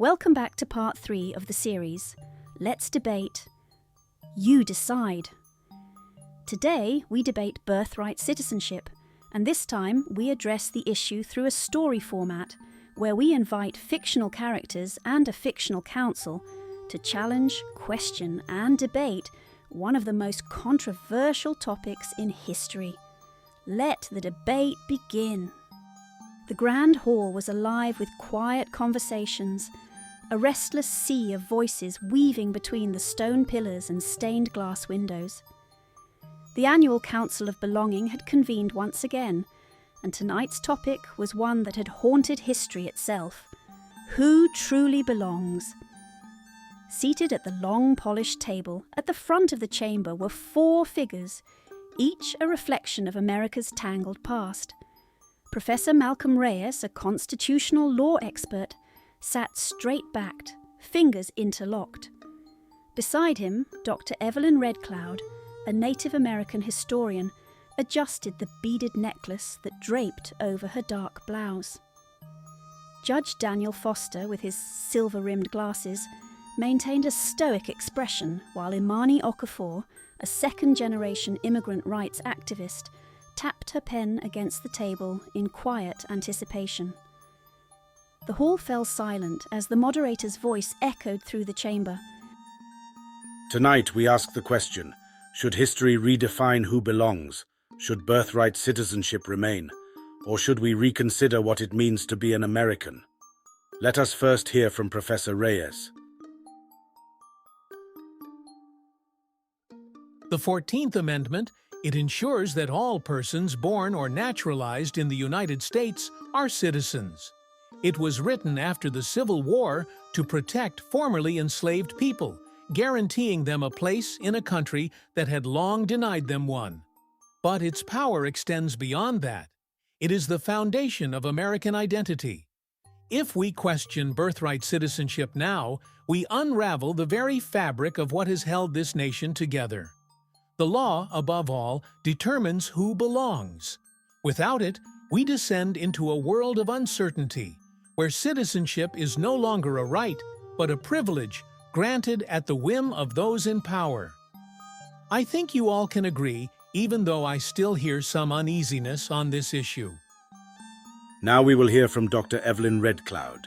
Welcome back to part 3 of the series, Let's Debate, You Decide. Today we debate birthright citizenship, and this time we address the issue through a story format where we invite fictional characters and a fictional council to challenge, question and debate one of the most controversial topics in history. Let the debate begin. The grand hall was alive with quiet conversations, a restless sea of voices weaving between the stone pillars and stained glass windows. The annual Council of Belonging had convened once again, and tonight's topic was one that had haunted history itself. Who truly belongs? Seated at the long polished table at the front of the chamber were 4 figures, each a reflection of America's tangled past. Professor Malcolm Reyes, a constitutional law expert, sat straight-backed, fingers interlocked. Beside him, Dr. Evelyn Red Cloud, a Native American historian, adjusted the beaded necklace that draped over her dark blouse. Judge Daniel Foster, with his silver-rimmed glasses, maintained a stoic expression, while Imani Okafor, a second-generation immigrant rights activist, tapped her pen against the table in quiet anticipation. The hall fell silent as the moderator's voice echoed through the chamber. Tonight we ask the question, should history redefine who belongs? Should birthright citizenship remain? Or should we reconsider what it means to be an American? Let us first hear from Professor Reyes. The 14th Amendment, it ensures that all persons born or naturalized in the United States are citizens. It was written after the Civil War to protect formerly enslaved people, guaranteeing them a place in a country that had long denied them one. But its power extends beyond that. It is the foundation of American identity. If we question birthright citizenship now, we unravel the very fabric of what has held this nation together. The law, above all, determines who belongs. Without it, we descend into a world of uncertainty, where citizenship is no longer a right, but a privilege granted at the whim of those in power. I think you all can agree, even though I still hear some uneasiness on this issue. Now we will hear from Dr. Evelyn Red Cloud.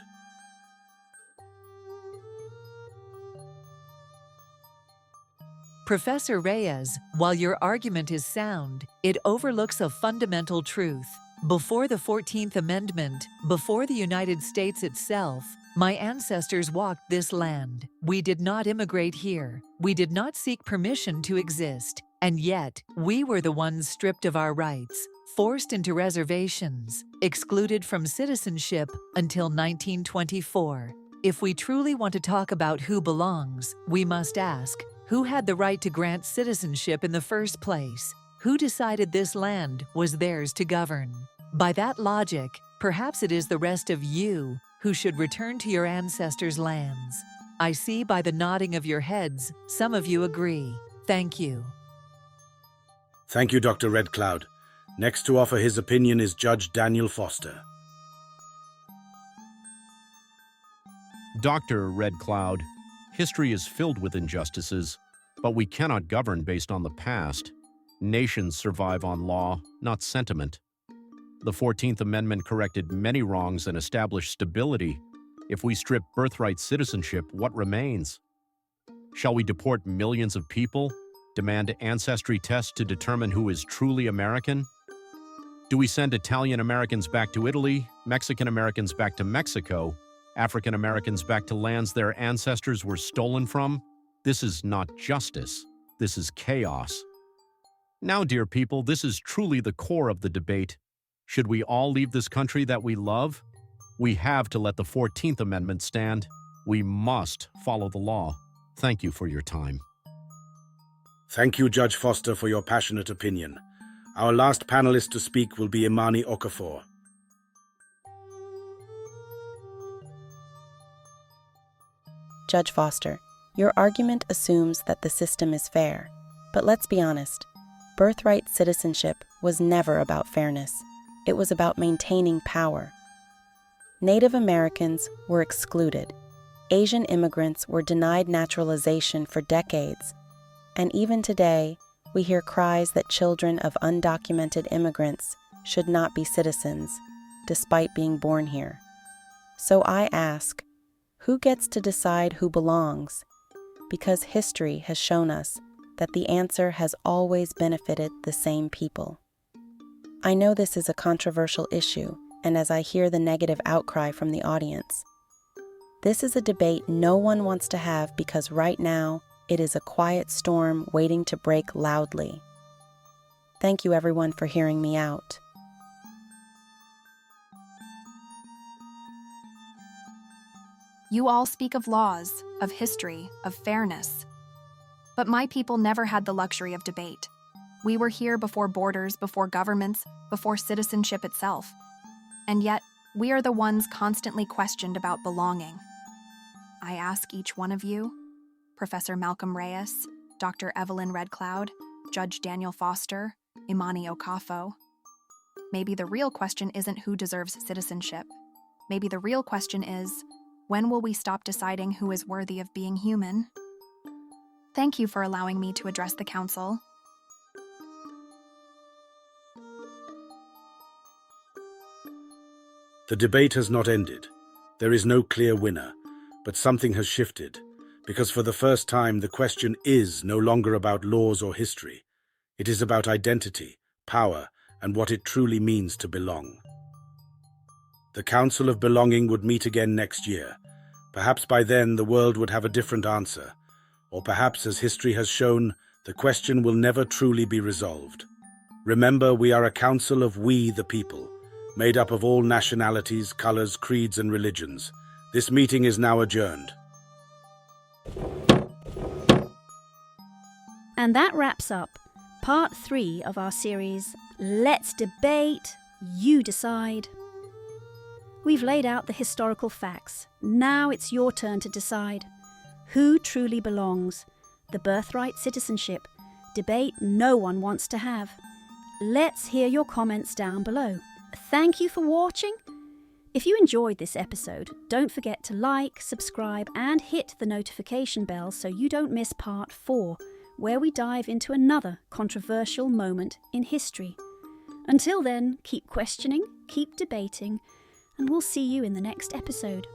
Professor Reyes, while your argument is sound, it overlooks a fundamental truth. Before the 14th Amendment, before the United States itself, my ancestors walked this land. We did not immigrate here. We did not seek permission to exist. And yet, we were the ones stripped of our rights, forced into reservations, excluded from citizenship until 1924. If we truly want to talk about who belongs, we must ask, who had the right to grant citizenship in the first place? Who decided this land was theirs to govern? By that logic, perhaps it is the rest of you who should return to your ancestors' lands. I see by the nodding of your heads, some of you agree. Thank you. Thank you, Dr. Red Cloud. Next to offer his opinion is Judge Daniel Foster. Dr. Red Cloud, history is filled with injustices, but we cannot govern based on the past. Nations survive on law, not sentiment. The 14th Amendment corrected many wrongs and established stability. If we strip birthright citizenship, what remains? Shall we deport millions of people? Demand ancestry tests to determine who is truly American? Do we send Italian Americans back to Italy, Mexican Americans back to Mexico, African Americans back to lands their ancestors were stolen from? This is not justice. This is chaos. Now, dear people, this is truly the core of the debate. Should we all leave this country that we love? We have to let the 14th Amendment stand. We must follow the law. Thank you for your time. Thank you, Judge Foster, for your passionate opinion. Our last panelist to speak will be Imani Okafor. Judge Foster, your argument assumes that the system is fair. But let's be honest, birthright citizenship was never about fairness. It was about maintaining power. Native Americans were excluded. Asian immigrants were denied naturalization for decades, and even today, we hear cries that children of undocumented immigrants should not be citizens, despite being born here. So I ask, who gets to decide who belongs? Because history has shown us that the answer has always benefited the same people. I know this is a controversial issue, and as I hear the negative outcry from the audience, this is a debate no one wants to have because right now, it is a quiet storm waiting to break loudly. Thank you everyone for hearing me out. You all speak of laws, of history, of fairness. But my people never had the luxury of debate. We were here before borders, before governments, before citizenship itself. And yet, we are the ones constantly questioned about belonging. I ask each one of you, Professor Malcolm Reyes, Dr. Evelyn Red Cloud, Judge Daniel Foster, Imani Okafor. Maybe the real question isn't who deserves citizenship. Maybe the real question is, when will we stop deciding who is worthy of being human? Thank you for allowing me to address the council. The debate has not ended. There is no clear winner, but something has shifted, because for the first time the question is no longer about laws or history. It is about identity, power, and what it truly means to belong. The Council of Belonging would meet again next year. Perhaps by then the world would have a different answer, or perhaps, as history has shown, the question will never truly be resolved. Remember, we are a council of we the people, made up of all nationalities, colors, creeds, and religions. This meeting is now adjourned. And that wraps up part 3 of our series, Let's Debate, You Decide. We've laid out the historical facts. Now it's your turn to decide. Who truly belongs? The birthright citizenship debate no one wants to have. Let's hear your comments down below. Thank you for watching. If you enjoyed this episode, don't forget to like, subscribe, and hit the notification bell so you don't miss part 4, where we dive into another controversial moment in history. Until then, keep questioning, keep debating, and we'll see you in the next episode.